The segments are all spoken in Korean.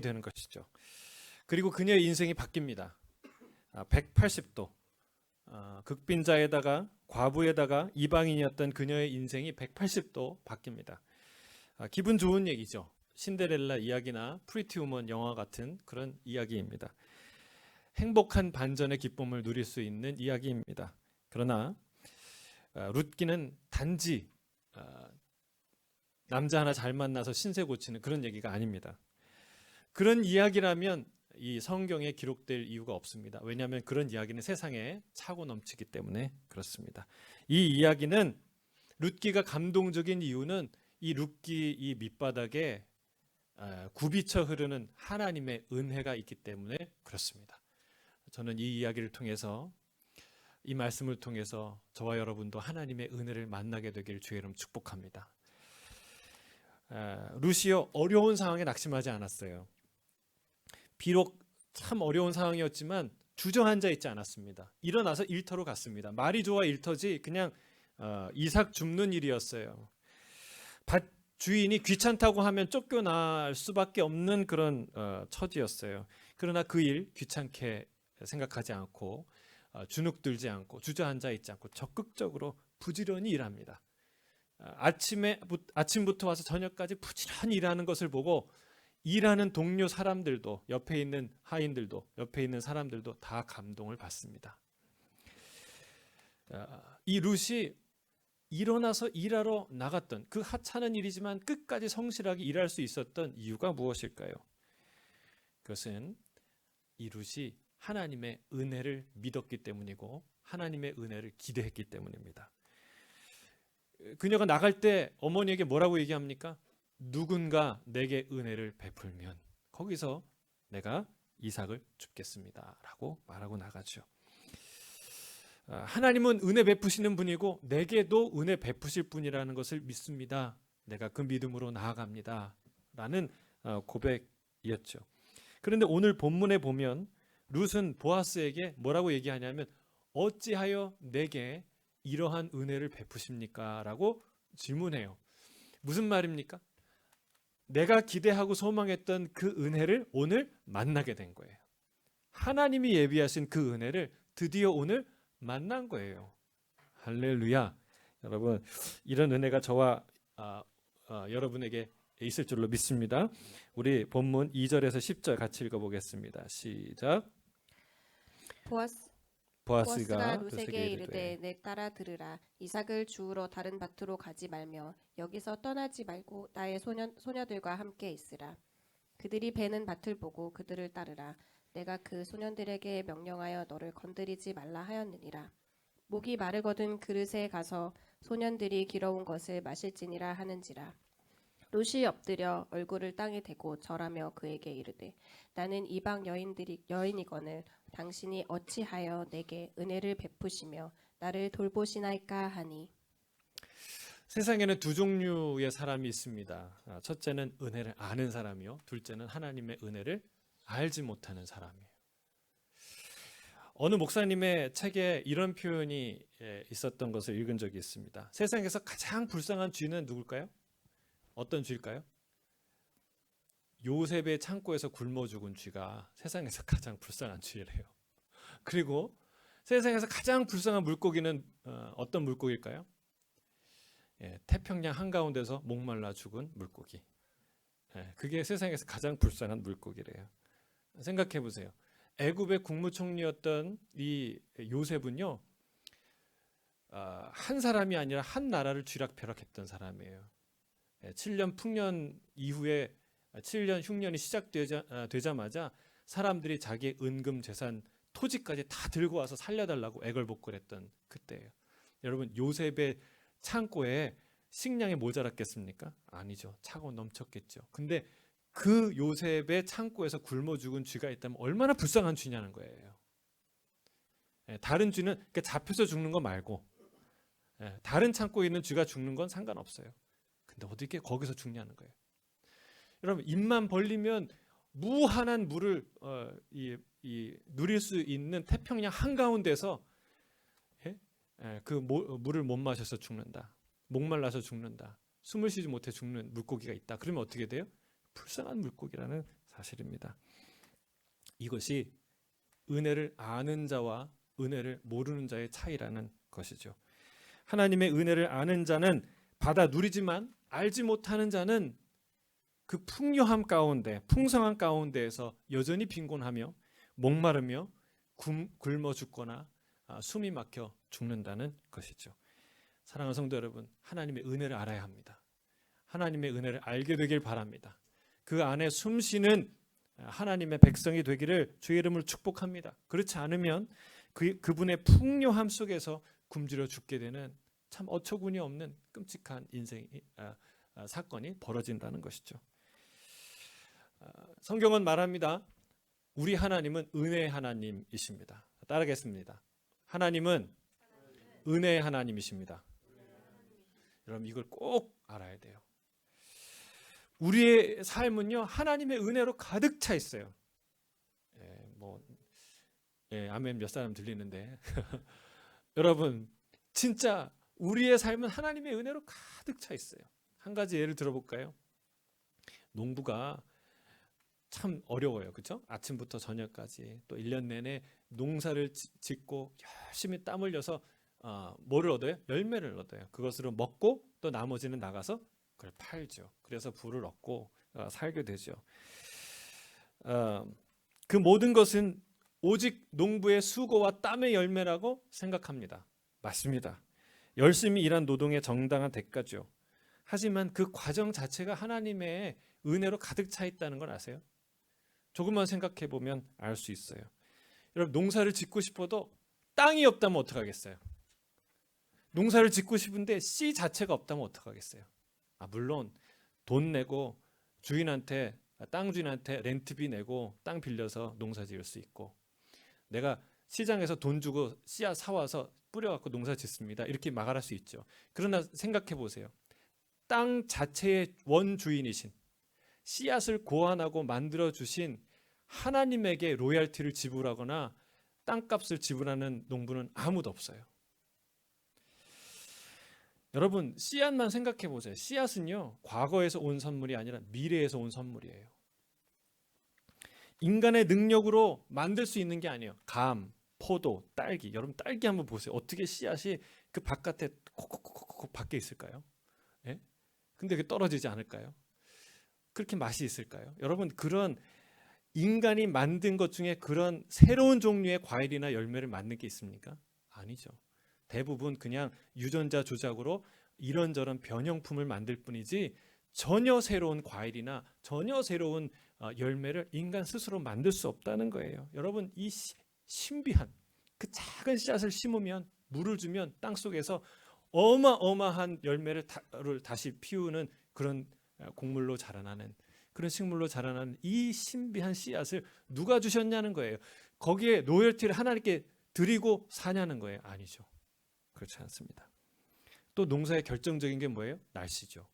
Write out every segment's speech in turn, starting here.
되는 것이죠. 그리고 그녀의 인생이 바뀝니다. 180도. 극빈자에다가 과부에다가 이방인이었던 그녀의 인생이 180도 바뀝니다. 기분 좋은 얘기죠. 신데렐라 이야기나 프리티 우먼 영화 같은 그런 이야기입니다. 행복한 반전의 기쁨을 누릴 수 있는 이야기입니다. 그러나 룻기는 단지 남자 하나 잘 만나서 신세 고치는 그런 얘기가 아닙니다. 그런 이야기라면 이 성경에 기록될 이유가 없습니다. 왜냐하면 그런 이야기는 세상에 차고 넘치기 때문에 그렇습니다. 이 이야기는 룻기가 감동적인 이유는 이 룻기 이 밑바닥에 굽이쳐 흐르는 하나님의 은혜가 있기 때문에 그렇습니다. 저는 이 이야기를 통해서 이 말씀을 통해서 저와 여러분도 하나님의 은혜를 만나게 되기를 주의 이름 축복합니다. 룻이요 어려운 상황에 낙심하지 않았어요. 비록 참 어려운 상황이었지만 주저앉아 있지 않았습니다. 일어나서 일터로 갔습니다. 말이 좋아 일터지 그냥 이삭 줍는 일이었어요. 밭 주인이 귀찮다고 하면 쫓겨날 수밖에 없는 그런 처지였어요. 그러나 그 일 귀찮게 생각하지 않고 주눅들지 않고 주저앉아 있지 않고 적극적으로 부지런히 일합니다. 아침부터 와서 저녁까지 부지런히 일하는 것을 보고 일하는 동료 사람들도 옆에 있는 하인들도 옆에 있는 사람들도 다 감동을 받습니다. 이 룻이 일어나서 일하러 나갔던 그 하찮은 일이지만 끝까지 성실하게 일할 수 있었던 이유가 무엇일까요? 그것은 이 룻이 하나님의 은혜를 믿었기 때문이고 하나님의 은혜를 기대했기 때문입니다. 그녀가 나갈 때 어머니에게 뭐라고 얘기합니까? 누군가 내게 은혜를 베풀면 거기서 내가 이삭을 줍겠습니다 라고 말하고 나가죠. 하나님은 은혜 베푸시는 분이고 내게도 은혜 베푸실 분이라는 것을 믿습니다. 내가 그 믿음으로 나아갑니다 라는 고백이었죠. 그런데 오늘 본문에 보면 룻은 보아스에게 뭐라고 얘기하냐면 어찌하여 내게 이러한 은혜를 베푸십니까? 라고 질문해요. 무슨 말입니까? 내가 기대하고 소망했던 그 은혜를 오늘 만나게 된 거예요. 하나님이 예비하신 그 은혜를 드디어 오늘 만난 거예요. 할렐루야. 여러분 이런 은혜가 저와 여러분에게 있을 줄로 믿습니다. 우리 본문 2절에서 10절 같이 읽어보겠습니다. 시작. 보아스가 룻에게 이르되 내 딸아 들으라. 이삭을 주우러 다른 밭으로 가지 말며 여기서 떠나지 말고 나의 소녀들과 함께 있으라. 그들이 베는 밭을 보고 그들을 따르라. 내가 그 소년들에게 명령하여 너를 건드리지 말라 하였느니라. 목이 마르거든 그릇에 가서 소년들이 길어온 것을 마실지니라 하는지라. 룻이 엎드려 얼굴을 땅에 대고 절하며 그에게 이르되 나는 이방 여인이거늘 당신이 어찌하여 내게 은혜를 베푸시며 나를 돌보시나이까 하니. 세상에는 두 종류의 사람이 있습니다. 첫째는 은혜를 아는 사람이요, 둘째는 하나님의 은혜를 알지 못하는 사람이에요. 어느 목사님의 책에 이런 표현이 있었던 것을 읽은 적이 있습니다. 세상에서 가장 불쌍한 쥐는 누굴까요? 어떤 쥐일까요? 요셉의 창고에서 굶어 죽은 쥐가 세상에서 가장 불쌍한 쥐래요. 그리고 세상에서 가장 불쌍한 물고기는 어떤 물고기일까요? 태평양 한가운데서 목말라 죽은 물고기. 그게 세상에서 가장 불쌍한 물고기래요. 생각해 보세요. 애굽의 국무총리였던 이 요셉은요, 한 사람이 아니라 한 나라를 쥐락펴락했던 사람이에요. 7년 풍년 이후에 7년 흉년이 시작되자마자 사람들이 자기의 은금 재산 토지까지 다 들고 와서 살려달라고 애걸복걸했던 그때예요. 여러분 요셉의 창고에 식량이 모자랐겠습니까? 아니죠. 차고 넘쳤겠죠. 근데 그 요셉의 창고에서 굶어 죽은 쥐가 있다면 얼마나 불쌍한 쥐냐는 거예요. 다른 쥐는 그러니까 잡혀서 죽는 거 말고 다른 창고에 있는 쥐가 죽는 건 상관없어요. 근데 어떻게 거기서 죽냐는 거예요. 여러분 입만 벌리면 무한한 물을 누릴 수 있는 태평양 한가운데서 그 물을 못 마셔서 죽는다. 목말라서 죽는다. 숨을 쉬지 못해 죽는 물고기가 있다. 그러면 어떻게 돼요? 불쌍한 물고기라는 사실입니다. 이것이 은혜를 아는 자와 은혜를 모르는 자의 차이라는 것이죠. 하나님의 은혜를 아는 자는 받아 누리지만 알지 못하는 자는 그 풍요함 가운데, 풍성한 가운데에서 여전히 빈곤하며 목마르며 굶어 죽거나 숨이 막혀 죽는다는 것이죠. 사랑하는 성도 여러분, 하나님의 은혜를 알아야 합니다. 하나님의 은혜를 알게 되길 바랍니다. 그 안에 숨쉬는 하나님의 백성이 되기를 주의 이름으로 축복합니다. 그렇지 않으면 그분의 풍요함 속에서 굶주려 죽게 되는 참 어처구니 없는 끔찍한 사건이 벌어진다는 것이죠. 성경은 말합니다. 우리 하나님은 은혜의 하나님이십니다. 따르겠습니다. 하나님은 은혜의 하나님이십니다. 여러분 이걸 꼭 알아야 돼요. 우리의 삶은요 하나님의 은혜로 가득 차 있어요. 아멘 몇 사람 들리는데 여러분 진짜 우리의 삶은 하나님의 은혜로 가득 차 있어요. 한 가지 예를 들어볼까요? 농부가 참 어려워요. 그렇죠? 아침부터 저녁까지 또 1년 내내 농사를 짓고 열심히 땀 흘려서 뭐를 얻어요? 열매를 얻어요. 그것으로 먹고 또 나머지는 나가서 그걸 팔죠. 그래서 부를 얻고 살게 되죠. 그 모든 것은 오직 농부의 수고와 땀의 열매라고 생각합니다. 맞습니다. 열심히 일한 노동의 정당한 대가죠. 하지만 그 과정 자체가 하나님의 은혜로 가득 차 있다는 걸 아세요? 조금만 생각해 보면 알 수 있어요. 여러분 농사를 짓고 싶어도 땅이 없다면 어떡하겠어요? 농사를 짓고 싶은데 씨 자체가 없다면 어떡하겠어요? 물론 돈 내고 땅 주인한테 렌트비 내고 땅 빌려서 농사 지을 수 있고 내가 시장에서 돈 주고 씨앗 사와서 뿌려갖고 농사 짓습니다. 이렇게 말할 수 있죠. 그러나 생각해 보세요. 땅 자체의 원주인이신 씨앗을 고안하고 만들어주신 하나님에게 로얄티를 지불하거나 땅값을 지불하는 농부는 아무도 없어요. 여러분 씨앗만 생각해 보세요. 씨앗은요 과거에서 온 선물이 아니라 미래에서 온 선물이에요. 인간의 능력으로 만들 수 있는 게 아니에요. 감, 포도, 딸기. 여러분 딸기 한번 보세요. 어떻게 씨앗이 그 바깥에 콕콕콕콕 밖에 있을까요? 예? 근데 그게 떨어지지 않을까요? 그렇게 맛이 있을까요? 여러분 그런 인간이 만든 것 중에 그런 새로운 종류의 과일이나 열매를 만든 게 있습니까? 아니죠. 대부분 그냥 유전자 조작으로 이런저런 변형품을 만들 뿐이지 전혀 새로운 과일이나 전혀 새로운 열매를 인간 스스로 만들 수 없다는 거예요. 여러분 이 신비한 그 작은 씨앗을 심으면 물을 주면 땅속에서 어마어마한 열매를 다시 피우는 그런 곡물로 자라나는 그런 식물로 자라나는 이 신비한 씨앗을 누가 주셨냐는 거예요. 거기에 로열티를 하나님께 드리고 사냐는 거예요. 아니죠. 그렇지 않습니다. 또 농사의 결정적인 게 뭐예요? 날씨죠.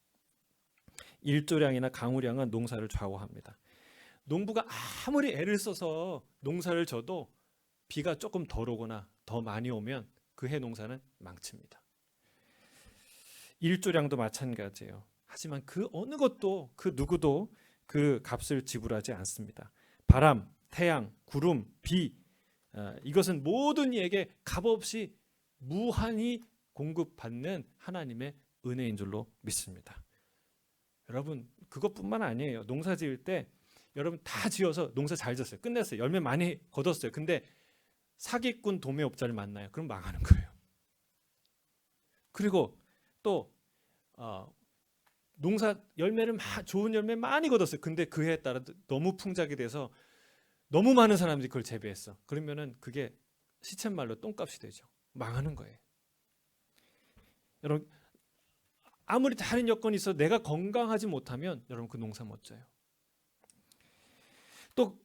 일조량이나 강우량은 농사를 좌우합니다. 농부가 아무리 애를 써서 농사를 져도 비가 조금 덜 오거나 더 많이 오면 그 해 농사는 망칩니다. 일조량도 마찬가지예요. 하지만 그 어느 것도 그 누구도 그 값을 지불하지 않습니다. 바람, 태양, 구름, 비 이것은 모든 이에게 값없이 무한히 공급받는 하나님의 은혜인 줄로 믿습니다. 여러분 그것뿐만 아니에요. 농사 지을 때 여러분 다 지어서 농사 잘 졌어요. 끝냈어요. 열매 많이 거뒀어요. 근데 사기꾼 도매업자를 만나요. 그럼 망하는 거예요. 그리고 또 농사 열매를 좋은 열매 많이 거뒀어요. 근데 그 해에 따라 너무 풍작이 돼서 너무 많은 사람들이 그걸 재배했어. 그러면은 그게 시쳇말로 똥값이 되죠. 망하는 거예요. 여러분 아무리 다른 여건이 있어 내가 건강하지 못하면 여러분 그 농사 못 져요. 또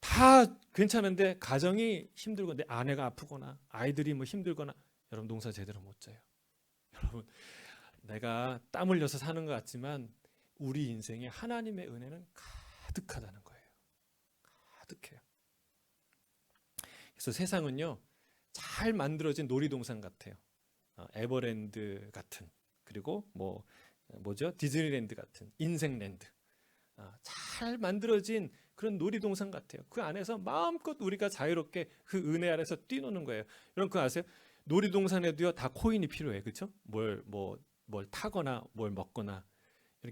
다 괜찮은데 가정이 힘들고 내 아내가 아프거나 아이들이 뭐 힘들거나 여러분 농사 제대로 못 져요. 여러분 내가 땀 흘려서 사는 것 같지만 우리 인생에 하나님의 은혜는 가득하다는 거예요. 가득해요. 그래서 세상은요 잘 만들어진 놀이동산 같아요. 에버랜드 같은 그리고 뭐죠 디즈니랜드 같은 인생랜드 잘 만들어진 그런 놀이동산 같아요. 그 안에서 마음껏 우리가 자유롭게 그 은혜 아래서 뛰노는 거예요. 여러분 그거 아세요? 놀이동산에도요 다 코인이 필요해, 그렇죠? 뭘 타거나 뭘 먹거나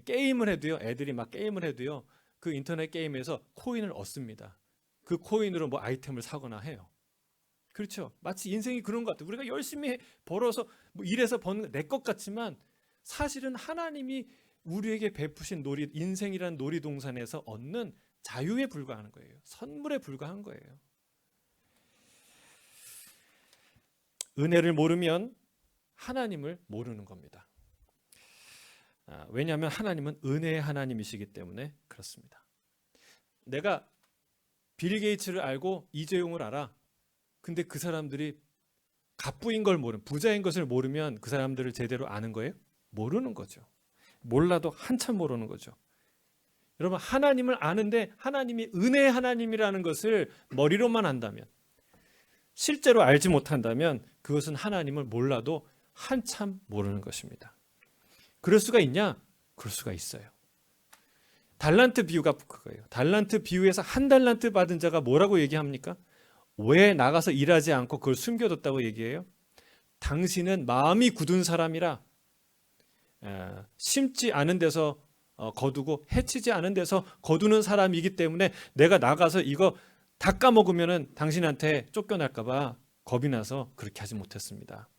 게임을 해도요, 애들이 막 게임을 해도요, 그 인터넷 게임에서 코인을 얻습니다. 그 코인으로 뭐 아이템을 사거나 해요. 그렇죠? 마치 인생이 그런 것 같아요. 우리가 열심히 벌어서 뭐 일해서 버는 내 것 같지만 사실은 하나님이 우리에게 베푸신 인생이라는 놀이동산에서 얻는 자유에 불과하는 거예요. 선물에 불과한 거예요. 은혜를 모르면 하나님을 모르는 겁니다. 왜냐하면 하나님은 은혜의 하나님이시기 때문에 그렇습니다. 내가 빌 게이츠를 알고 이재용을 알아. 근데 그 사람들이 갑부인 걸 모르면, 부자인 것을 모르면 그 사람들을 제대로 아는 거예요? 모르는 거죠. 몰라도 한참 모르는 거죠. 여러분, 하나님을 아는데 하나님이 은혜의 하나님이라는 것을 머리로만 안다면, 실제로 알지 못한다면 그것은 하나님을 몰라도 한참 모르는 것입니다. 그럴 수가 있냐? 그럴 수가 있어요. 달란트 비유가 그거예요. 달란트 비유에서 한 달란트 받은 자가 뭐라고 얘기합니까? 왜 나가서 일하지 않고 그걸 숨겨뒀다고 얘기해요? 당신은 마음이 굳은 사람이라 심지 않은 데서 거두고 해치지 않은 데서 거두는 사람이기 때문에 내가 나가서 이거 다 까먹으면 당신한테 쫓겨날까 봐 겁이 나서 그렇게 하지 못했습니다.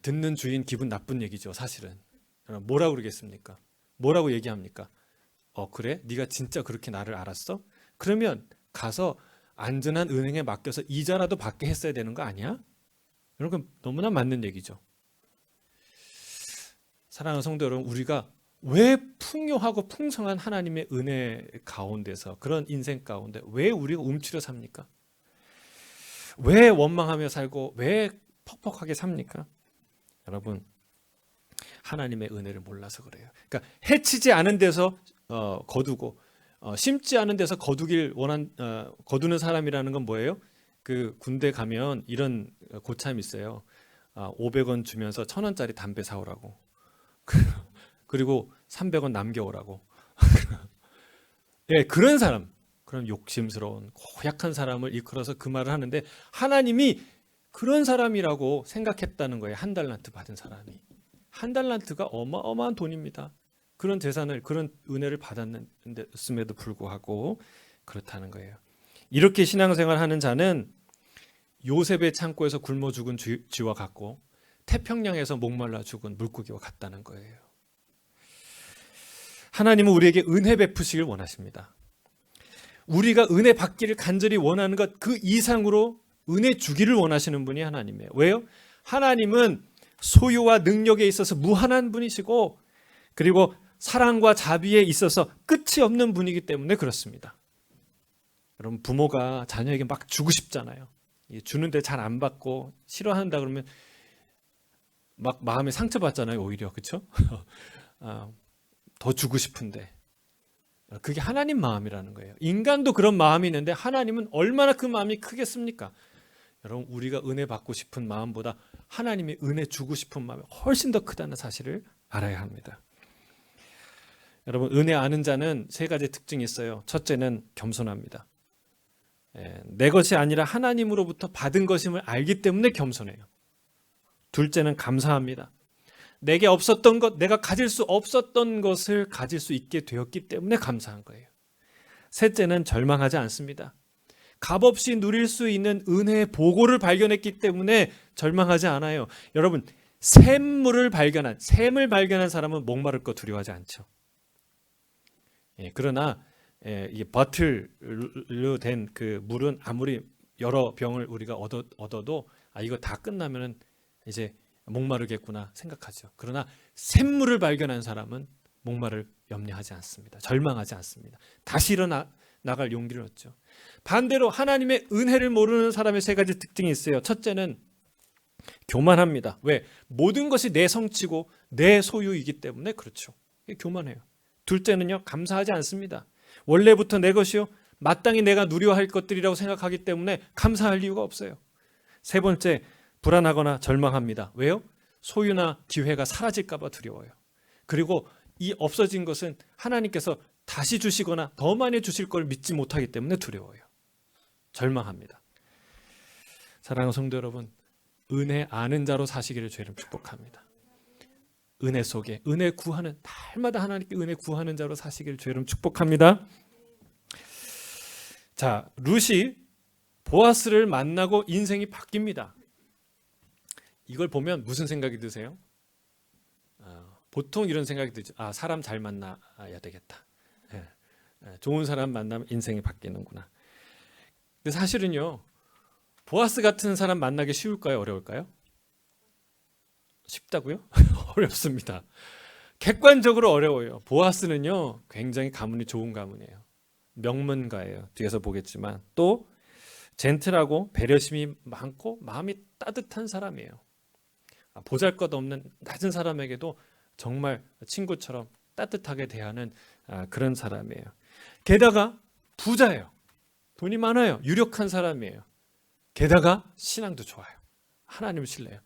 듣는 주인 기분 나쁜 얘기죠, 사실은. 뭐라고 그러겠습니까? 뭐라고 얘기합니까? 그래? 네가 진짜 그렇게 나를 알았어? 그러면 가서 안전한 은행에 맡겨서 이자라도 받게 했어야 되는 거 아니야? 여러분, 너무나 맞는 얘기죠. 사랑하는 성도 여러분, 우리가 왜 풍요하고 풍성한 하나님의 은혜 가운데서, 그런 인생 가운데 왜 우리가 움츠려 삽니까? 왜 원망하며 살고 왜 퍽퍽하게 삽니까? 여러분, 하나님의 은혜를 몰라서 그래요. 그러니까 해치지 않은 데서 거두고 심지 않은 데서 거두는 사람이라는 건 뭐예요? 그 군대 가면 이런 고참이 있어요. 500원 주면서 1000원짜리 담배 사오라고. 그리고 300원 남겨오라고. 예, 그런 사람, 그런 욕심스러운 고약한 사람을 이끌어서 그 말을 하는데 하나님이 그런 사람이라고 생각했다는 거예요. 한 달란트 받은 사람이. 한 달란트가 어마어마한 돈입니다. 그런 재산을, 그런 은혜를 받았음에도 불구하고 그렇다는 거예요. 이렇게 신앙생활하는 자는 요셉의 창고에서 굶어 죽은 쥐와 같고 태평양에서 목말라 죽은 물고기와 같다는 거예요. 하나님은 우리에게 은혜 베푸시길 원하십니다. 우리가 은혜 받기를 간절히 원하는 것 그 이상으로 은혜 주기를 원하시는 분이 하나님이에요. 왜요? 하나님은 소유와 능력에 있어서 무한한 분이시고, 그리고 사랑과 자비에 있어서 끝이 없는 분이기 때문에 그렇습니다. 여러분, 부모가 자녀에게 막 주고 싶잖아요. 주는데 잘 안 받고 싫어한다 그러면 막 마음에 상처받잖아요, 오히려. 그렇죠? 더 주고 싶은데. 그게 하나님 마음이라는 거예요. 인간도 그런 마음이 있는데 하나님은 얼마나 그 마음이 크겠습니까? 여러분, 우리가 은혜 받고 싶은 마음보다 하나님이 은혜 주고 싶은 마음이 훨씬 더 크다는 사실을 알아야 합니다. 여러분, 은혜 아는 자는 세 가지 특징이 있어요. 첫째는 겸손합니다. 내 것이 아니라 하나님으로부터 받은 것임을 알기 때문에 겸손해요. 둘째는 감사합니다. 내게 없었던 것, 내가 가질 수 없었던 것을 가질 수 있게 되었기 때문에 감사한 거예요. 셋째는 절망하지 않습니다. 값없이 누릴 수 있는 은혜의 보고를 발견했기 때문에 절망하지 않아요. 여러분, 샘을 발견한 사람은 목마를 거 두려워하지 않죠. 그러나 이게 버틀로 된 그 물은 아무리 여러 병을 우리가 얻어도 이거 다 끝나면은 이제 목마르겠구나 생각하죠. 그러나 샘물을 발견한 사람은 목마를 염려하지 않습니다. 절망하지 않습니다. 다시 나갈 용기를 얻죠. 반대로 하나님의 은혜를 모르는 사람의 세 가지 특징이 있어요. 첫째는 교만합니다. 왜? 모든 것이 내 성취고 내 소유이기 때문에 그렇죠. 교만해요. 둘째는요, 감사하지 않습니다. 원래부터 내 것이요, 마땅히 내가 누려야 할 것들이라고 생각하기 때문에 감사할 이유가 없어요. 세 번째, 불안하거나 절망합니다. 왜요? 소유나 기회가 사라질까 봐 두려워요. 그리고 이 없어진 것은 하나님께서 다시 주시거나 더 많이 주실 걸 믿지 못하기 때문에 두려워요. 절망합니다. 사랑하는 성도 여러분, 은혜 아는 자로 사시기를 주님 축복합니다. 은혜 속에 은혜 구하는, 날마다 하나님께 은혜 구하는 자로 사시기를 주님 축복합니다. 자, 룻이 보아스를 만나고 인생이 바뀝니다. 이걸 보면 무슨 생각이 드세요? 보통 이런 생각이 들죠. 사람 잘 만나야 되겠다. 좋은 사람 만나면 인생이 바뀌는구나. 근데 사실은요, 보아스 같은 사람 만나기 쉬울까요? 어려울까요? 쉽다고요? 어렵습니다. 객관적으로 어려워요. 보아스는요, 굉장히 가문이 좋은 가문이에요. 명문가예요. 뒤에서 보겠지만 또 젠틀하고 배려심이 많고 마음이 따뜻한 사람이에요. 보잘것없는 낮은 사람에게도 정말 친구처럼 따뜻하게 대하는 그런 사람이에요. 게다가 부자예요. 돈이 많아요. 유력한 사람이에요. 게다가 신앙도 좋아요. 하나님을 신뢰해요.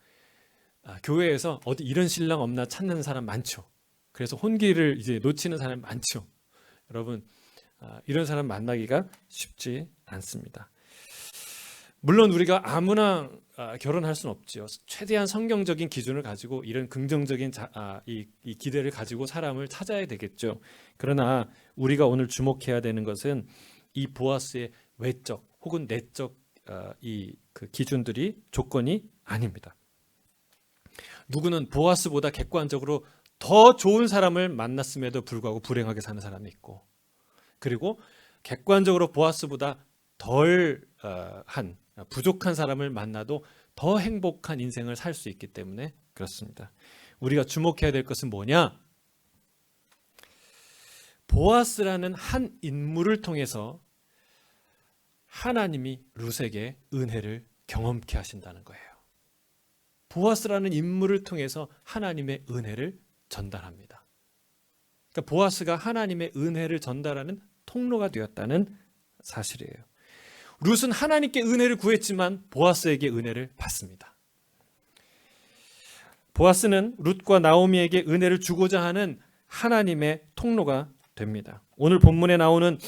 교회에서 어디 이런 신랑 없나 찾는 사람 많죠. 그래서 혼기를 이제 놓치는 사람 많죠. 여러분, 이런 사람 만나기가 쉽지 않습니다. 물론 우리가 아무나 결혼할 수는 없죠. 최대한 성경적인 기준을 가지고 이런 긍정적인 이 기대를 가지고 사람을 찾아야 되겠죠. 그러나 우리가 오늘 주목해야 되는 것은 이 보아스의 외적 혹은 내적 그 기준들이 조건이 아닙니다. 누구는 보아스보다 객관적으로 더 좋은 사람을 만났음에도 불구하고 불행하게 사는 사람이 있고, 그리고 객관적으로 보아스보다 덜한 부족한 사람을 만나도 더 행복한 인생을 살 수 있기 때문에 그렇습니다. 우리가 주목해야 될 것은 뭐냐? 보아스라는 한 인물을 통해서 하나님이 룻에게 은혜를 경험케 하신다는 거예요. 보아스라는 인물을 통해서 하나님의 은혜를 전달합니다. 그러니까 보아스가 하나님의 은혜를 전달하는 통로가 되었다는 사실이에요. 룻은 하나님께 은혜를 구했지만 보아스에게 은혜를 받습니다. 보아스는 룻과 나오미에게 은혜를 주고자 하는 하나님의 통로가 됩니다. 오늘 본문에 나오는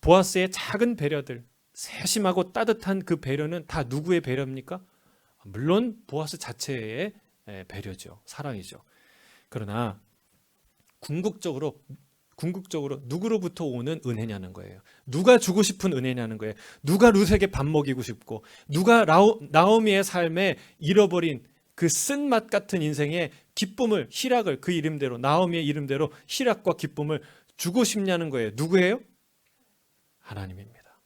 보아스의 작은 배려들, 세심하고 따뜻한 그 배려는 다 누구의 배려입니까? 물론 보아스 자체의 배려죠. 사랑이죠. 그러나 궁극적으로 누구로부터 오는 은혜냐는 거예요. 누가 주고 싶은 은혜냐는 거예요. 누가 룻에게 밥 먹이고 싶고, 누가 나오미의 삶에 잃어버린 그 쓴맛 같은 인생의 기쁨을, 희락을, 그 이름대로, 나오미의 이름대로 희락과 기쁨을 주고 싶냐는 거예요. 누구예요? 하나님입니다.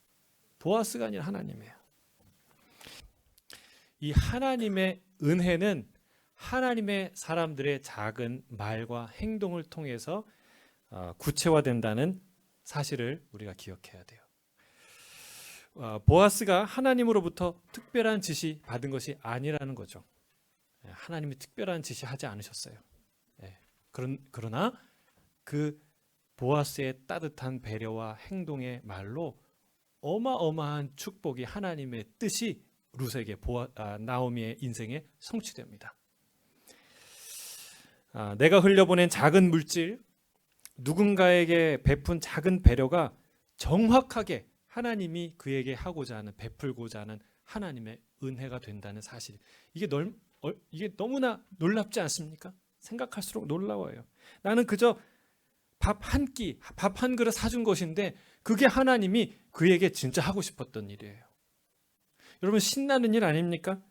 보아스가 아니라 하나님이에요. 이 하나님의 은혜는 하나님의 사람들의 작은 말과 행동을 통해서 구체화된다는 사실을 우리가 기억해야 돼요. 보아스가 하나님으로부터 특별한 지시 받은 것이 아니라는 거죠. 하나님이 특별한 지시 하지 않으셨어요. 그러나 그 보아스의 따뜻한 배려와 행동의 말로 어마어마한 축복이, 하나님의 뜻이 룻에게 나오미의 인생에 성취됩니다. 내가 흘려보낸 작은 물질, 누군가에게 베푼 작은 배려가 정확하게 하나님이 그에게 하고자 하는, 베풀고자 하는 하나님의 은혜가 된다는 사실. 이게 너무나 놀랍지 않습니까? 생각할수록 놀라워요. 나는 그저 밥 한 끼, 밥 한 그릇 사준 것인데 그게 하나님이 그에게 진짜 하고 싶었던 일이에요. 여러분, 신나는 일 아닙니까?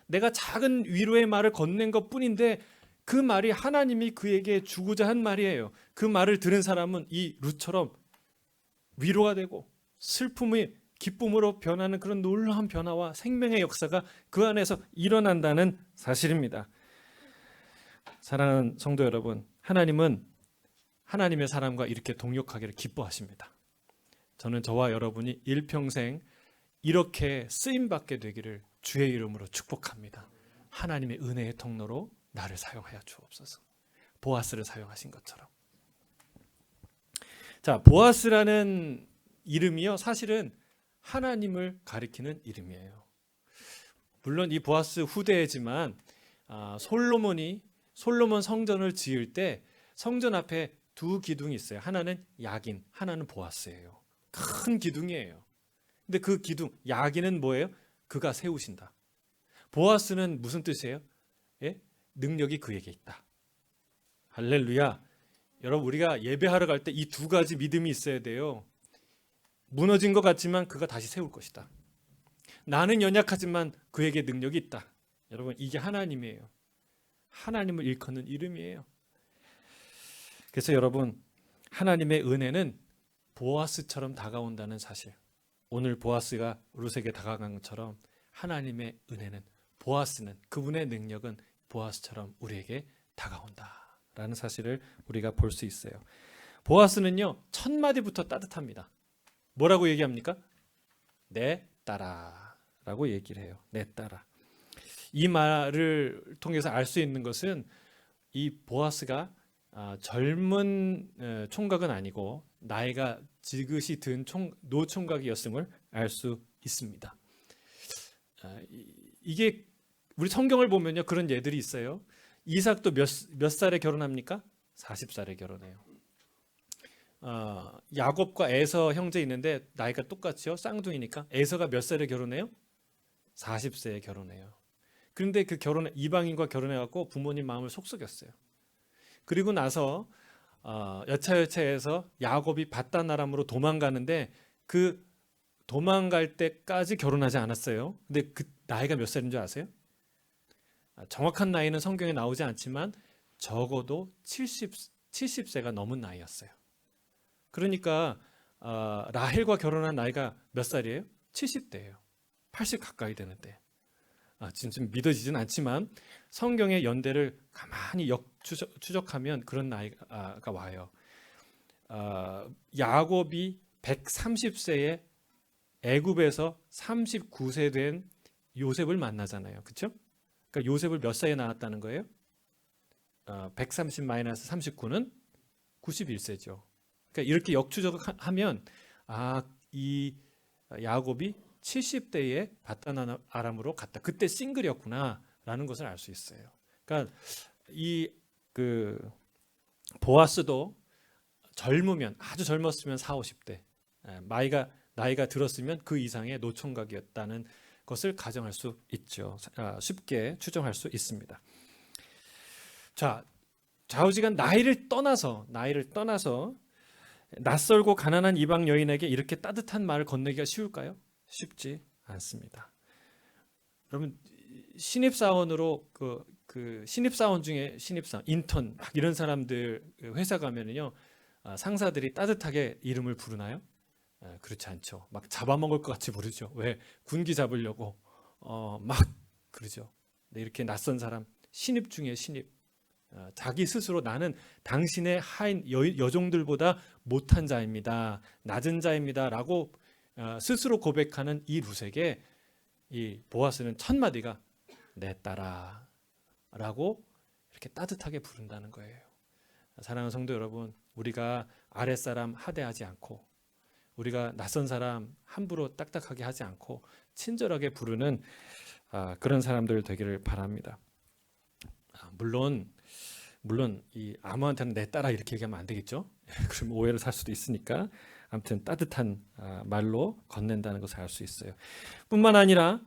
내가 작은 위로의 말을 건넨 것뿐인데 그 말이 하나님이 그에게 주고자 한 말이에요. 그 말을 들은 사람은 이 룻처럼 위로가 되고 슬픔이 기쁨으로 변하는 그런 놀라운 변화와 생명의 역사가 그 안에서 일어난다는 사실입니다. 사랑하는 성도 여러분, 하나님은 하나님의 사람과 이렇게 동역하기를 기뻐하십니다. 저는 저와 여러분이 일평생 이렇게 쓰임받게 되기를 주의 이름으로 축복합니다. 하나님의 은혜의 통로로 나를 사용하여 주옵소서. 보아스를 사용하신 것처럼. 자, 보아스라는 이름이요, 사실은 하나님을 가리키는 이름이에요. 물론 이 보아스 후대지만 솔로몬 성전을 지을 때 성전 앞에 두 기둥이 있어요. 하나는 야긴, 하나는 보아스예요. 큰 기둥이에요. 근데 그 기둥, 야긴은 뭐예요? 그가 세우신다. 보아스는 무슨 뜻이에요? 예? 능력이 그에게 있다. 할렐루야. 여러분, 우리가 예배하러 갈 때 이 두 가지 믿음이 있어야 돼요. 무너진 것 같지만 그가 다시 세울 것이다. 나는 연약하지만 그에게 능력이 있다. 여러분, 이게 하나님이에요. 하나님을 일컫는 이름이에요. 그래서 여러분, 하나님의 은혜는 보아스처럼 다가온다는 사실. 오늘 보아스가 룻에게 다가간 것처럼 하나님의 은혜는, 보아스는, 그분의 능력은 보아스처럼 우리에게 다가온다라는 사실을 우리가 볼 수 있어요. 보아스는요, 첫 마디부터 따뜻합니다. 뭐라고 얘기합니까? 내 딸아라고 얘기를 해요. 내 딸아. 이 말을 통해서 알 수 있는 것은 이 보아스가 젊은 총각은 아니고 나이가 지긋이 든 노총각이었음을 알 수 있습니다. 이게 우리 성경을 보면요, 그런 예들이 있어요. 이삭도 몇 살에 결혼합니까? 40살에 결혼해요. 야곱과 에서 형제 있는데 나이가 똑같죠. 쌍둥이니까. 에서가 몇 살에 결혼해요? 40세에 결혼해요. 그런데 그 이방인과 결혼해갖고 부모님 마음을 속썩였어요. 그리고 나서 여차여차해서 야곱이 밧단 아람으로 도망가는데 그 도망갈 때까지 결혼하지 않았어요. 근데 그 나이가 몇 살인 줄 아세요? 정확한 나이는 성경에 나오지 않지만 적어도 70세가 넘은 나이였어요. 그러니까 라헬과 결혼한 나이가 몇 살이에요? 70대예요. 80 가까이 되는데. 지금 믿어지진 않지만 성경의 연대를 가만히 추적하면 그런 나이가 와요. 야곱이 130세에 애굽에서 39세 된 요셉을 만나잖아요. 그렇죠? 그러니까 요셉을 몇 살에 낳았다는 거예요? 130-39는 91세죠. 그러니까 이렇게 역추적하면 이 야곱이 70대에 밧단 아람으로 갔다. 그때 싱글이었구나라는 것을 알 수 있어요. 그러니까 그 보아스도 젊으면, 아주 젊었으면 40-50대, 나이가 들었으면 그 이상의 노총각이었다는 것을 가정할 수 있죠. 쉽게 추정할 수 있습니다. 자, 좌우지간 나이를 떠나서 낯설고 가난한 이방 여인에게 이렇게 따뜻한 말을 건네기가 쉬울까요? 쉽지 않습니다. 여러분, 신입사원으로 신입사원 중에 신입사원, 인턴 막 이런 사람들 회사 가면은요, 상사들이 따뜻하게 이름을 부르나요? 그렇지 않죠. 막 잡아먹을 것 같이 부르죠. 왜? 군기 잡으려고 막 그러죠. 네, 이렇게 낯선 사람, 신입 중에 신입, 자기 스스로 나는 당신의 하인 여종들보다 못한 자입니다, 낮은 자입니다라고 스스로 고백하는 이 룻에게 이 보아스는 첫 마디가 내 딸아라고 이렇게 따뜻하게 부른다는 거예요. 사랑하는 성도 여러분, 우리가 아랫사람 하대하지 않고, 우리가 낯선 사람 함부로 딱딱하게 하지 않고 친절하게 부르는 그런 사람들 되기를 바랍니다. 물론 이 아무한테는 내 딸아 이렇게 얘기하면 안 되겠죠. 그러면 오해를 살 수도 있으니까 아무튼 따뜻한 말로 건넨다는 것을 알 수 있어요. 뿐만 아니라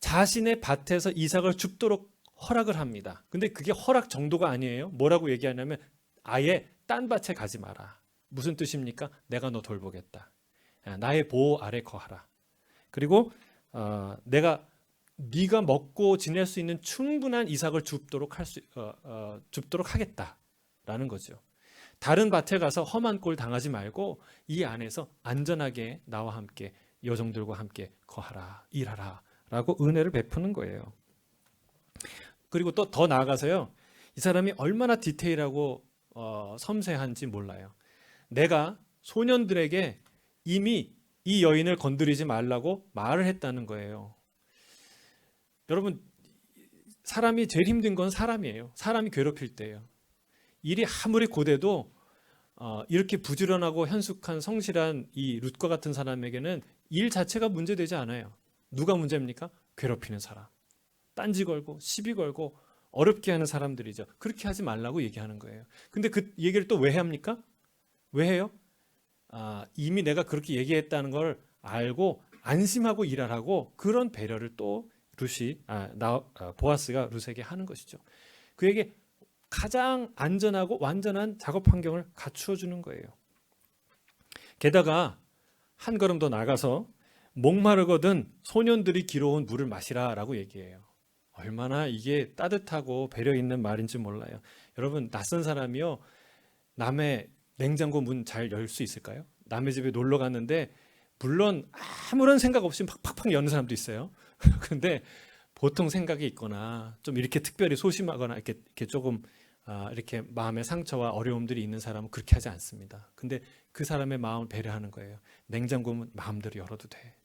자신의 밭에서 이삭을 줍도록 허락을 합니다. 근데 그게 허락 정도가 아니에요. 뭐라고 얘기하냐면 아예 딴 밭에 가지 마라. 무슨 뜻입니까? 내가 너 돌보겠다. 나의 보호 아래 거하라. 그리고 네가 먹고 지낼 수 있는 충분한 이삭을 줍도록 하겠다라는 거죠. 다른 밭에 가서 험한 꼴 당하지 말고 이 안에서 안전하게 나와 함께 여종들과 함께 거하라, 일하라 라고 은혜를 베푸는 거예요. 그리고 또 더 나아가서요, 이 사람이 얼마나 디테일하고 섬세한지 몰라요. 내가 소년들에게 이미 이 여인을 건드리지 말라고 말을 했다는 거예요. 여러분, 사람이 제일 힘든 건 사람이에요. 사람이 괴롭힐 때예요. 일이 아무리 고돼도 이렇게 부지런하고 현숙한 성실한 이 룻과 같은 사람에게는 일 자체가 문제되지 않아요. 누가 문제입니까? 괴롭히는 사람. 딴지 걸고 시비 걸고 어렵게 하는 사람들이죠. 그렇게 하지 말라고 얘기하는 거예요. 근데 그 얘기를 또 왜 합니까? 왜 해요? 이미 내가 그렇게 얘기했다는 걸 알고 안심하고 일하라고 그런 배려를 또 보아스가 룻에게 하는 것이죠. 그에게 가장 안전하고 완전한 작업 환경을 갖추어 주는 거예요. 게다가 한 걸음 더 나가서 목마르거든 소년들이 길어온 물을 마시라라고 얘기해요. 얼마나 이게 따뜻하고 배려 있는 말인지 몰라요. 여러분, 낯선 사람이요, 남의 냉장고 문 잘 열 수 있을까요? 남의 집에 놀러 갔는데 물론 아무런 생각 없이 팍팍팍 여는 사람도 있어요. 근데 보통 생각이 있거나 좀 이렇게 특별히 소심하거나 이렇게 조금 이렇게 마음의 상처와 어려움들이 있는 사람은 그렇게 하지 않습니다. 근데 그 사람의 마음을 배려하는 거예요. 냉장고 문 마음대로 열어도 돼.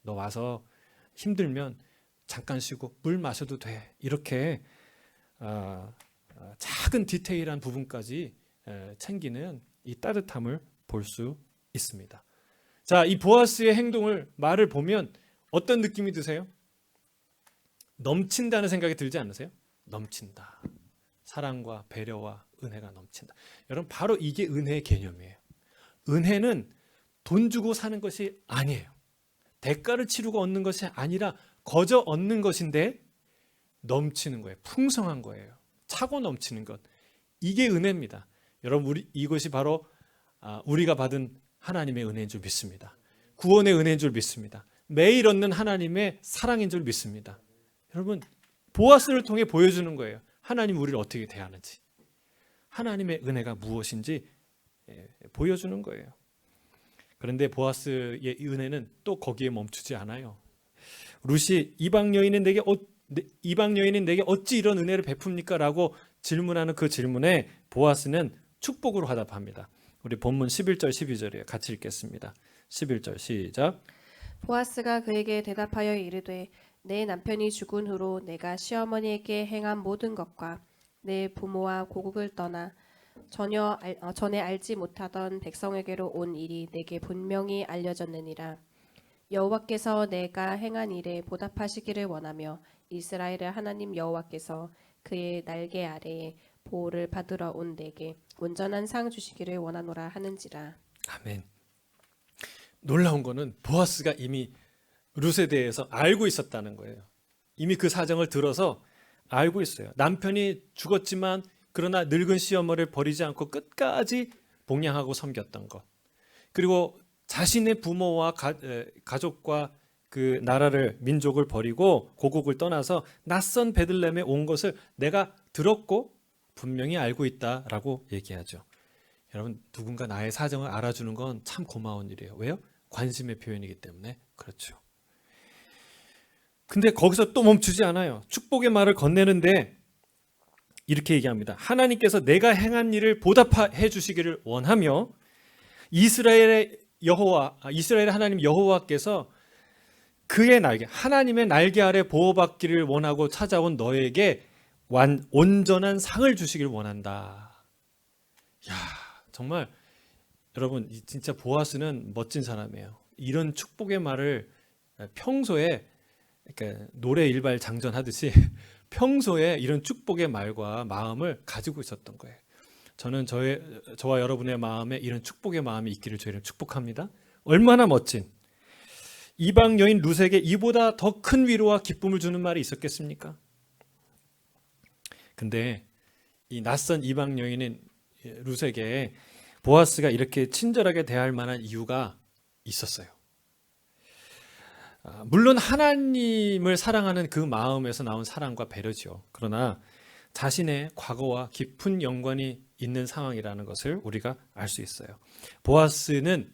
너 와서 힘들면 잠깐 쉬고 물 마셔도 돼. 이렇게 작은 디테일한 부분까지 챙기는 이 따뜻함을 볼 수 있습니다. 자, 이 보아스의 행동을 말을 보면 어떤 느낌이 드세요? 넘친다는 생각이 들지 않으세요? 넘친다. 사랑과 배려와 은혜가 넘친다. 여러분, 바로 이게 은혜의 개념이에요. 은혜는 돈 주고 사는 것이 아니에요. 대가를 치르고 얻는 것이 아니라 거저 얻는 것인데 넘치는 거예요. 풍성한 거예요. 차고 넘치는 것. 이게 은혜입니다. 여러분, 이것이 바로 우리가 받은 하나님의 은혜인 줄 믿습니다. 구원의 은혜인 줄 믿습니다. 매일 얻는 하나님의 사랑인 줄 믿습니다. 여러분, 보아스를 통해 보여주는 거예요. 하나님 우리를 어떻게 대하는지, 하나님의 은혜가 무엇인지 보여주는 거예요. 그런데 보아스의 은혜는 또 거기에 멈추지 않아요. 룻이 이방 여인인 내게 어찌 이런 은혜를 베풉니까? 라고 질문하는 그 질문에 보아스는 축복으로 화답합니다. 우리 본문 11절 12절이에요. 같이 읽겠습니다. 11절 시작. 보아스가 그에게 대답하여 이르되 내 남편이 죽은 후로 내가 시어머니에게 행한 모든 것과 내 부모와 고국을 떠나 전에 알지 못하던 백성에게로 온 일이 내게 분명히 알려졌느니라. 여호와께서 내가 행한 일에 보답하시기를 원하며 이스라엘의 하나님 여호와께서 그의 날개 아래에 보호를 받으러 온 내게 온전한 상 주시기를 원하노라 하는지라. 아멘. 놀라운 거는 보아스가 이미 룻에 대해서 알고 있었다는 거예요. 이미 그 사정을 들어서 알고 있어요. 남편이 죽었지만 그러나 늙은 시어머니를 버리지 않고 끝까지 봉양하고 섬겼던 것. 그리고 자신의 부모와 가족과 그 나라를 민족을 버리고 고국을 떠나서 낯선 베들레헴에 온 것을 내가 들었고 분명히 알고 있다라고 얘기하죠. 여러분, 누군가 나의 사정을 알아주는 건 참 고마운 일이에요. 왜요? 관심의 표현이기 때문에. 그렇죠. 근데 거기서 또 멈추지 않아요. 축복의 말을 건네는데 이렇게 얘기합니다. 하나님께서 내가 행한 일을 보답해 주시기를 원하며 이스라엘의 하나님 여호와께서 그의 날개, 하나님의 날개 아래 보호받기를 원하고 찾아온 너에게 온전한 상을 주시길 원한다. 야, 정말 여러분, 진짜 보아스는 멋진 사람이에요. 이런 축복의 말을 평소에 그러니까 노래 일발 장전하듯이 평소에 이런 축복의 말과 마음을 가지고 있었던 거예요. 저는 저와 여러분의 마음에 이런 축복의 마음이 있기를 저희를 축복합니다. 얼마나 멋진 이방 여인 룻에게 이보다 더 큰 위로와 기쁨을 주는 말이 있었겠습니까? 근데 이 낯선 이방 여인인 룻에게 보아스가 이렇게 친절하게 대할 만한 이유가 있었어요. 물론 하나님을 사랑하는 그 마음에서 나온 사랑과 배려죠. 그러나 자신의 과거와 깊은 연관이 있는 상황이라는 것을 우리가 알 수 있어요. 보아스는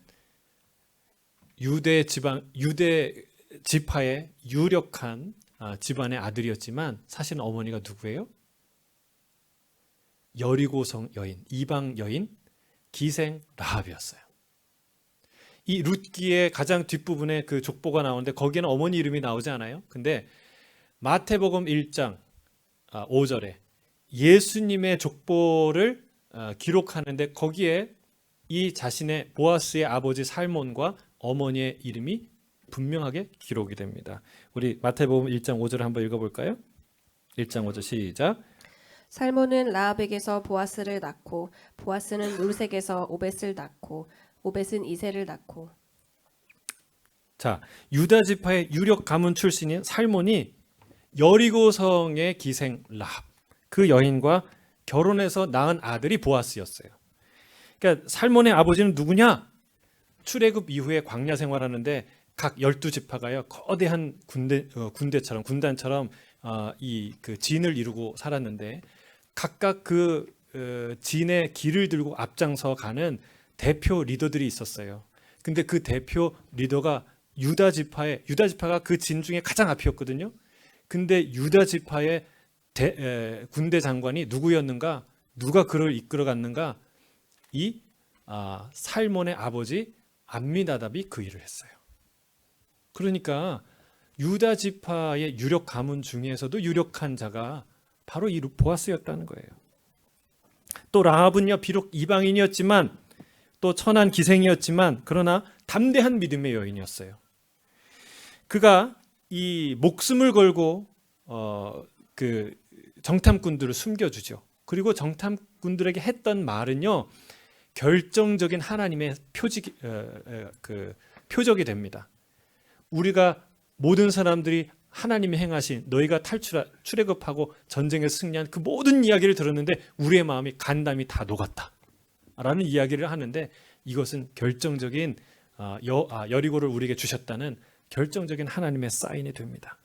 유대 지파의 유력한 집안의 아들이었지만 사실은 어머니가 누구예요? 여리고성 여인, 이방 여인 기생 라합이었어요. 이 룻기의 가장 뒷부분에 그 족보가 나오는데 거기에는 어머니 이름이 나오지 않아요? 근데 마태복음 1장 5절에 예수님의 족보를 기록하는데 거기에 이 자신의 보아스의 아버지 살몬과 어머니의 이름이 분명하게 기록이 됩니다. 우리 마태복음 1장 5절 한번 읽어볼까요? 1장 5절 시작. 살몬은 라합에게서 보아스를 낳고 보아스는 룰색에서 오벳을 낳고 오벳은 이새를 낳고. 자, 유다 지파의 유력 가문 출신인 살몬이 여리고성의 기생 라합, 그 여인과 결혼해서 낳은 아들이 보아스였어요. 그러니까 살몬의 아버지는 누구냐? 출애굽 이후에 광야 생활하는데 각 12지파가요 거대한 군대처럼 군단처럼 이 그 진을 이루고 살았는데 각각 그 진의 길을 들고 앞장서 가는 대표 리더들이 있었어요. 근데 그 대표 리더가 유다 지파가 그 진 중에 가장 앞이었거든요. 근데 유다 지파의 군대 장관이 누구였는가? 누가 그를 이끌어갔는가? 이 살몬의 아버지 암미나답이 그 일을 했어요. 그러니까 유다 지파의 유력 가문 중에서도 유력한 자가 바로 이 보아스였다는 거예요. 또 라합은요 비록 이방인이었지만 또 천한 기생이었지만 그러나 담대한 믿음의 여인이었어요. 그가 이 목숨을 걸고 그 정탐꾼들을 숨겨주죠. 그리고 정탐꾼들에게 했던 말은요 결정적인 하나님의 표적이 됩니다. 우리가 모든 사람들이 하나님이 행하신 너희가 출애굽하고 전쟁에서 승리한 그 모든 이야기를 들었는데 우리의 마음이 간담이 다 녹았다 라는 이야기를 하는데 이것은 결정적인 여리고를 우리에게 주셨다는 결정적인 하나님의 사인이 됩니다.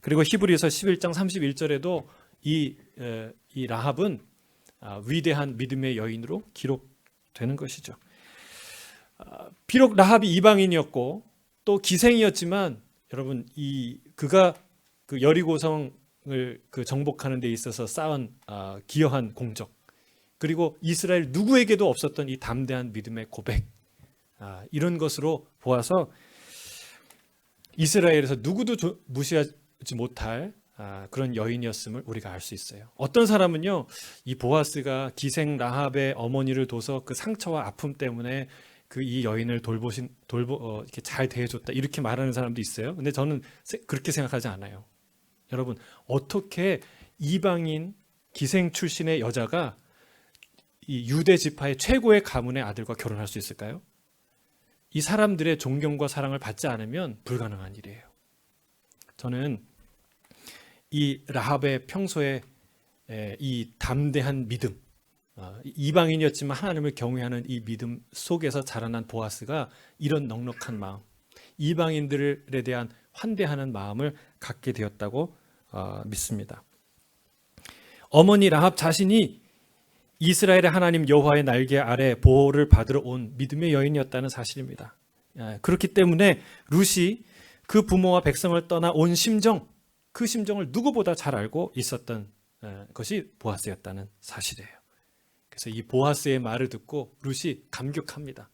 그리고 히브리서 11장 31절에도 이 라합은 위대한 믿음의 여인으로 기록되는 것이죠. 비록 라합이 이방인이었고 또 기생이었지만 여러분 그가 그 여리고성을 그 정복하는 데 있어서 쌓은 기여한 공적 그리고 이스라엘 누구에게도 없었던 이 담대한 믿음의 고백 이런 것으로 보아서 이스라엘에서 누구도 무시하지 못할 그런 여인이었음을 우리가 알 수 있어요. 어떤 사람은요 이 보아스가 기생 라합의 어머니를 둬서 그 상처와 아픔 때문에 그 이 여인을 이렇게 잘 대해줬다 이렇게 말하는 사람도 있어요. 근데 저는 그렇게 생각하지 않아요. 여러분 어떻게 이방인 기생 출신의 여자가 이 유대 지파의 최고의 가문의 아들과 결혼할 수 있을까요? 이 사람들의 존경과 사랑을 받지 않으면 불가능한 일이에요. 저는 이 라합의 평소에 이 담대한 믿음, 이방인이었지만 하나님을 경외하는 이 믿음 속에서 자라난 보아스가 이런 넉넉한 마음, 이방인들에 대한 환대하는 마음을 갖게 되었다고 믿습니다. 어머니 라합 자신이 이스라엘의 하나님 여호와의 날개 아래 보호를 받으러 온 믿음의 여인이었다는 사실입니다. 그렇기 때문에 룻이 그 부모와 백성을 떠나 온 심정, 그 심정을 누구보다 잘 알고 있었던 것이 보아스였다는 사실이에요. 그래서 이 보아스의 말을 듣고 룻이 감격합니다.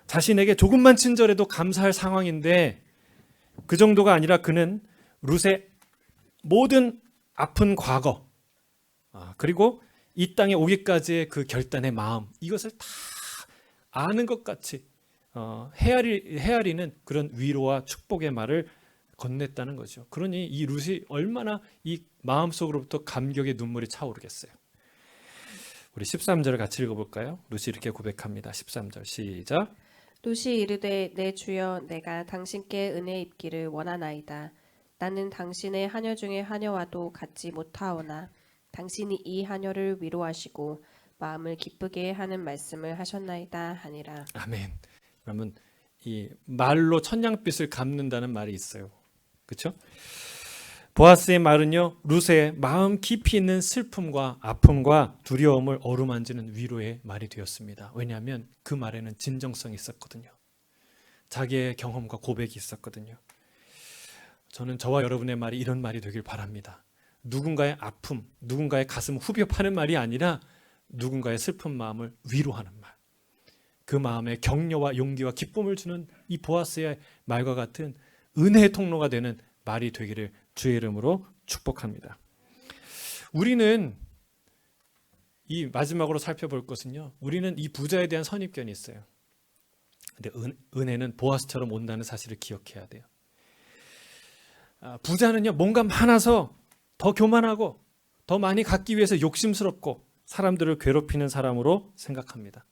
자신에게 조금만 친절해도 감사할 상황인데 그 정도가 아니라 그는 룻의 모든 아픈 과거 그리고 이 땅에 오기까지의 그 결단의 마음 이것을 다 아는 것 같이 헤아리는 그런 위로와 축복의 말을 건넸다는 거죠. 그러니 이 룻이 얼마나 이 마음속으로부터 감격의 눈물이 차오르겠어요. 우리 13절을 같이 읽어볼까요? 룻이 이렇게 고백합니다. 13절 시작. 룻이 이르되 내 주여 내가 당신께 은혜 입기를 원하나이다. 나는 당신의 하녀 중에 하녀와도 같지 못하오나 당신이 이 하녀를 위로하시고 마음을 기쁘게 하는 말씀을 하셨나이다 하니라. 아멘. 그러면 이 말로 천냥빛을 갚는다는 말이 있어요. 그렇죠? 보아스의 말은요 룻의 마음 깊이 있는 슬픔과 아픔과 두려움을 어루만지는 위로의 말이 되었습니다. 왜냐하면 그 말에는 진정성이 있었거든요. 자기의 경험과 고백이 있었거든요. 저는 저와 여러분의 말이 이런 말이 되길 바랍니다. 누군가의 아픔, 누군가의 가슴 후벼 파는 말이 아니라 누군가의 슬픈 마음을 위로하는 말. 그 마음에 격려와 용기와 기쁨을 주는 이 보아스의 말과 같은 은혜의 통로가 되는 말이 되기를 주의 이름으로 축복합니다. 우리는 이 마지막으로 살펴볼 것은요. 우리는 이 부자에 대한 선입견이 있어요. 근데 은혜는 보아스처럼 온다는 사실을 기억해야 돼요. 부자는요 뭔가 많아서 더 교만하고 더 많이 갖기 위해서 욕심스럽고 사람들을 괴롭히는 사람으로 생각합니다.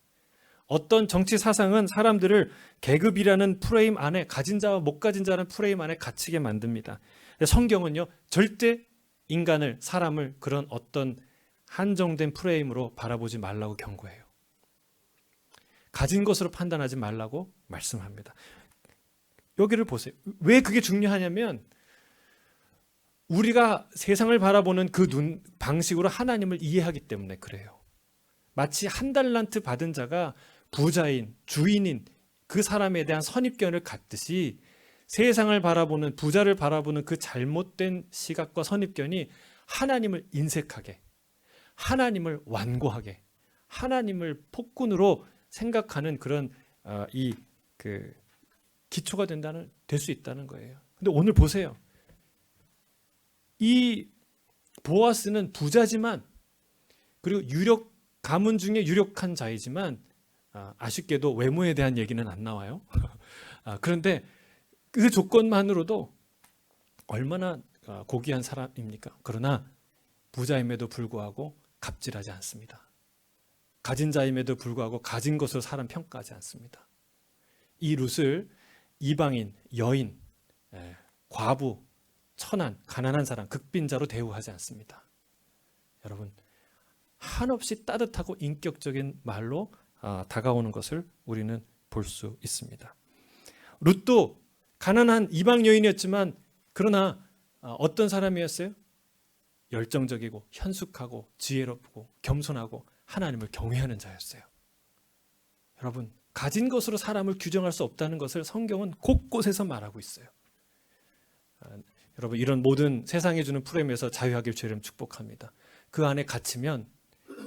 어떤 정치 사상은 사람들을 계급이라는 프레임 안에, 가진 자와 못 가진 자라는 프레임 안에 갇히게 만듭니다. 성경은요, 절대 인간을, 사람을 그런 어떤 한정된 프레임으로 바라보지 말라고 경고해요. 가진 것으로 판단하지 말라고 말씀합니다. 여기를 보세요. 왜 그게 중요하냐면 우리가 세상을 바라보는 그 눈 방식으로 하나님을 이해하기 때문에 그래요. 마치 한 달란트 받은 자가 부자인, 주인인 그 사람에 대한 선입견을 갖듯이 세상을 바라보는, 부자를 바라보는 그 잘못된 시각과 선입견이 하나님을 인색하게, 하나님을 완고하게, 하나님을 폭군으로 생각하는 그런 기초가 될 수 있다는 거예요. 근데 오늘 보세요. 이 보아스는 부자지만, 그리고 가문 중에 유력한 자이지만, 아쉽게도 외모에 대한 얘기는 안 나와요. 그런데 그 조건만으로도 얼마나 고귀한 사람입니까? 그러나 부자임에도 불구하고 갑질하지 않습니다. 가진 자임에도 불구하고 가진 것으로 사람 평가하지 않습니다. 이 룻을 이방인, 여인, 과부, 천한, 가난한 사람, 극빈자로 대우하지 않습니다. 여러분, 한없이 따뜻하고 인격적인 말로 다가오는 것을 우리는 볼 수 있습니다. 룻도 가난한 이방 여인이었지만, 그러나 어떤 사람이었어요? 열정적이고 현숙하고 지혜롭고 겸손하고 하나님을 경외하는 자였어요. 여러분, 가진 것으로 사람을 규정할 수 없다는 것을 성경은 곳곳에서 말하고 있어요. 여러분, 이런 모든 세상에 주는 프레임에서 자유하길 주님 축복합니다. 그 안에 갇히면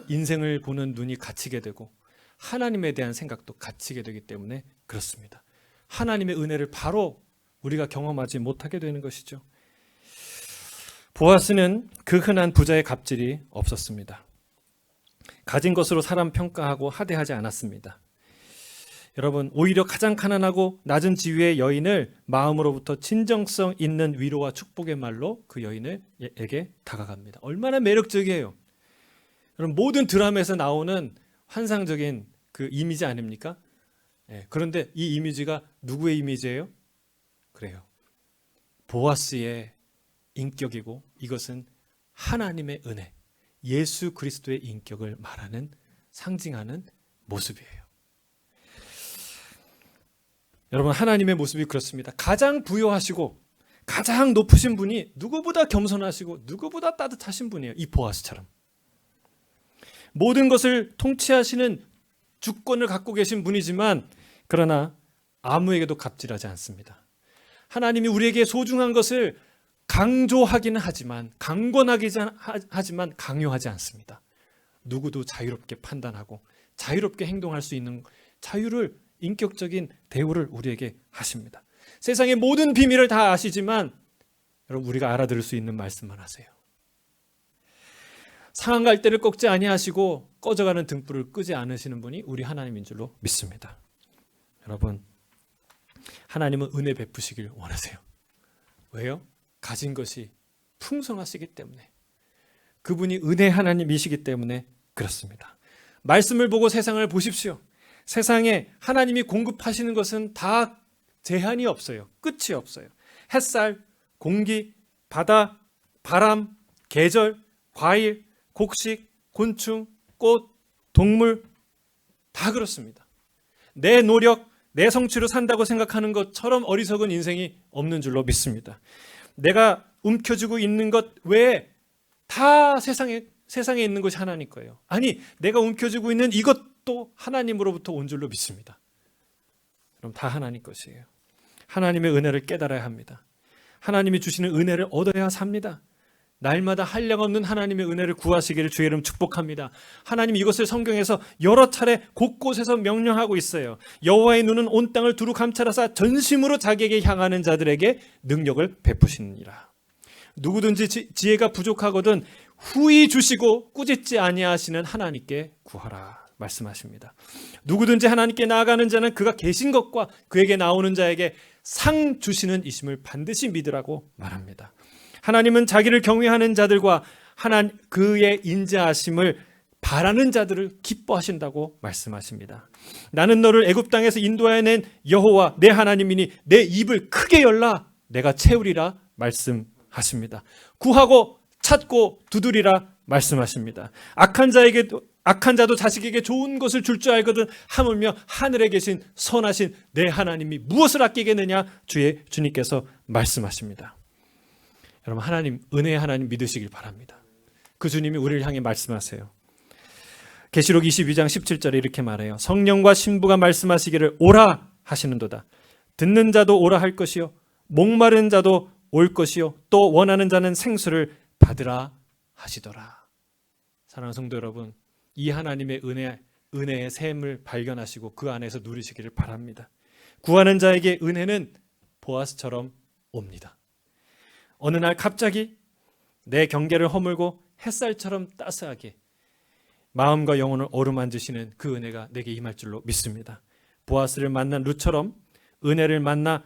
인생을 보는 눈이 갇히게 되고 하나님에 대한 생각도 갇히게 되기 때문에 그렇습니다. 하나님의 은혜를 바로 우리가 경험하지 못하게 되는 것이죠. 보아스는 그 흔한 부자의 갑질이 없었습니다. 가진 것으로 사람 평가하고 하대하지 않았습니다. 여러분, 오히려 가장 가난하고 낮은 지위의 여인을 마음으로부터 진정성 있는 위로와 축복의 말로 그 여인에게 다가갑니다. 얼마나 매력적이에요. 여러분, 모든 드라마에서 나오는 환상적인 그 이미지 아닙니까? 그런데 이 이미지가 누구의 이미지예요? 그래요. 보아스의 인격이고, 이것은 하나님의 은혜, 예수 그리스도의 인격을 말하는, 상징하는 모습이에요. 여러분, 하나님의 모습이 그렇습니다. 가장 부유하시고 가장 높으신 분이 누구보다 겸손하시고 누구보다 따뜻하신 분이에요. 이 보아스처럼. 모든 것을 통치하시는 주권을 갖고 계신 분이지만, 그러나 아무에게도 갑질하지 않습니다. 하나님이 우리에게 소중한 것을 강조하기는 하지만, 강권하지만 강요하지 않습니다. 누구도 자유롭게 판단하고 자유롭게 행동할 수 있는 자유를, 인격적인 대우를 우리에게 하십니다. 세상의 모든 비밀을 다 아시지만 여러분, 우리가 알아들을 수 있는 말씀만 하세요. 상한 갈대를 꺾지 아니하시고 꺼져가는 등불을 끄지 않으시는 분이 우리 하나님인 줄로 믿습니다. 여러분, 하나님은 은혜 베푸시길 원하세요. 왜요? 가진 것이 풍성하시기 때문에, 그분이 은혜 하나님이시기 때문에 그렇습니다. 말씀을 보고 세상을 보십시오. 세상에 하나님이 공급하시는 것은 다 제한이 없어요. 끝이 없어요. 햇살, 공기, 바다, 바람, 계절, 과일, 곡식, 곤충, 꽃, 동물, 다 그렇습니다. 내 노력, 내 성취로 산다고 생각하는 것처럼 어리석은 인생이 없는 줄로 믿습니다. 내가 움켜쥐고 있는 것 외에 다 세상에 있는 것이 하나님 거예요. 아니, 내가 움켜쥐고 있는 이것도 하나님으로부터 온 줄로 믿습니다. 그럼 다 하나님 것이에요. 하나님의 은혜를 깨달아야 합니다. 하나님이 주시는 은혜를 얻어야 삽니다. 날마다 한량없는 하나님의 은혜를 구하시기를 주의 이름 축복합니다. 하나님 이것을 성경에서 여러 차례 곳곳에서 명령하고 있어요. 여호와의 눈은 온 땅을 두루 감찰하사 전심으로 자기에게 향하는 자들에게 능력을 베푸시니라. 누구든지 지혜가 부족하거든 후히 주시고 꾸짖지 아니하시는 하나님께 구하라 말씀하십니다. 누구든지 하나님께 나아가는 자는 그가 계신 것과 그에게 나오는 자에게 상 주시는 이심을 반드시 믿으라고 말합니다. 하나님은 자기를 경외하는 자들과 그의 인자하심을 바라는 자들을 기뻐하신다고 말씀하십니다. 나는 너를 애굽 땅에서 인도하여 낸 여호와 내 하나님이니 내 입을 크게 열라 내가 채우리라 말씀하십니다. 구하고 찾고 두드리라 말씀하십니다. 악한 자도 자식에게 좋은 것을 줄 줄 알거든 하물며 하늘에 계신 선하신 내 하나님이 무엇을 아끼겠느냐 주님께서 말씀하십니다. 여러분, 하나님, 은혜의 하나님 믿으시길 바랍니다. 그 주님이 우리를 향해 말씀하세요. 계시록 22장 17절에 이렇게 말해요. 성령과 신부가 말씀하시기를 오라 하시는도다. 듣는 자도 오라 할 것이요 목마른 자도 올 것이요 또 원하는 자는 생수를 받으라 하시더라. 사랑하는 성도 여러분, 이 하나님의 은혜의 샘을 발견하시고 그 안에서 누리시기를 바랍니다. 구하는 자에게 은혜는 보아스처럼 옵니다. 어느 날 갑자기 내 경계를 허물고 햇살처럼 따스하게 마음과 영혼을 어루만지시는 그 은혜가 내게 임할 줄로 믿습니다. 보아스를 만난 룻처럼 은혜를 만나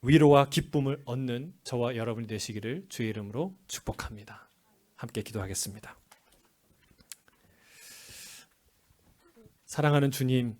위로와 기쁨을 얻는 저와 여러분이 되시기를 주의 이름으로 축복합니다. 함께 기도하겠습니다. 사랑하는 주님,